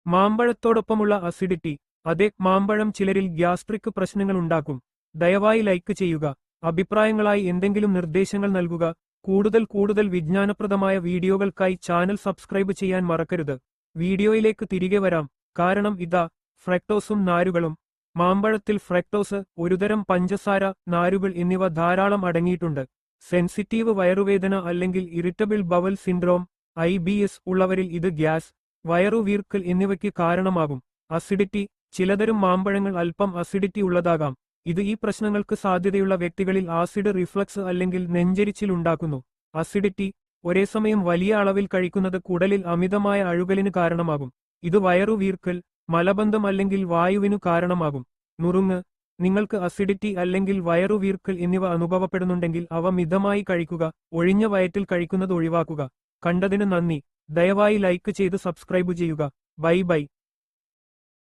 മാമ്പഴത്തോടൊപ്പമുള്ള acidity. അതെ, മാമ്പഴം ചിലരിൽ ഗ്യാസ്ട്രിക് പ്രശ്നങ്ങൾ ഉണ്ടാക്കും. ദയവായി ലൈക്ക് ചെയ്യുക. അഭിപ്രായങ്ങളായി എന്തെങ്കിലും നിർദ്ദേശങ്ങൾ നൽകുക. കൂടുതൽ വിജ്ഞാനപ്രദമായ വീഡിയോകൾക്കായി ചാനൽ സബ്സ്ക്രൈബ് ചെയ്യാൻ മറക്കരുത്. വീഡിയോയിലേക്ക് തിരികെ വരാം. കാരണം ഇതാ, ഫ്രക്ടോസും നാരുകളും. മാമ്പഴത്തിൽ ഫ്രക്ടോസ്, ഒരുതരം പഞ്ചസാര, നാരുകൾ എന്നിവ ധാരാളം അടങ്ങിയിട്ടുണ്ട്. സെൻസിറ്റീവ് വയറുവേദന അല്ലെങ്കിൽ ഇറിറ്റബിൾ ബവൽ സിൻഡ്രോം IBS ഉള്ളവരിൽ ഇത് ഗ്യാസ്, വയറുവീർക്കൽ എന്നിവയ്ക്ക് കാരണമാകും. അസിഡിറ്റി. ചിലതരം മാമ്പഴങ്ങൾ അല്പം അസിഡിറ്റി ഉള്ളതാകാം. ഇത് ഈ പ്രശ്നങ്ങൾക്ക് സാധ്യതയുള്ള വ്യക്തികളിൽ ആസിഡ് റിഫ്ലക്സ് അല്ലെങ്കിൽ നെഞ്ചരിച്ചിൽ ഉണ്ടാക്കുന്നു. അസിഡിറ്റി ഒരേസമയം വലിയ അളവിൽ കഴിക്കുന്നത് കുടലിൽ അമിതമായ അഴുകലിന് കാരണമാകും. ഇത് വയറുവീർക്കൽ, മലബന്ധം അല്ലെങ്കിൽ വായുവിനു കാരണമാകും. നുറുങ്ങ്. നിങ്ങൾക്ക് അസിഡിറ്റി അല്ലെങ്കിൽ വയറുവീർക്കൽ എന്നിവ അനുഭവപ്പെടുന്നുണ്ടെങ്കിൽ അവ മിതമായി കഴിക്കുക. ഒഴിഞ്ഞ വയറ്റിൽ കഴിക്കുന്നത് ഒഴിവാക്കുക. കണ്ടതിന് നന്ദി. ദയവായി ലൈക്ക് ചെയ്ത് സബ്സ്ക്രൈബ് ചെയ്യുക. Bye bye.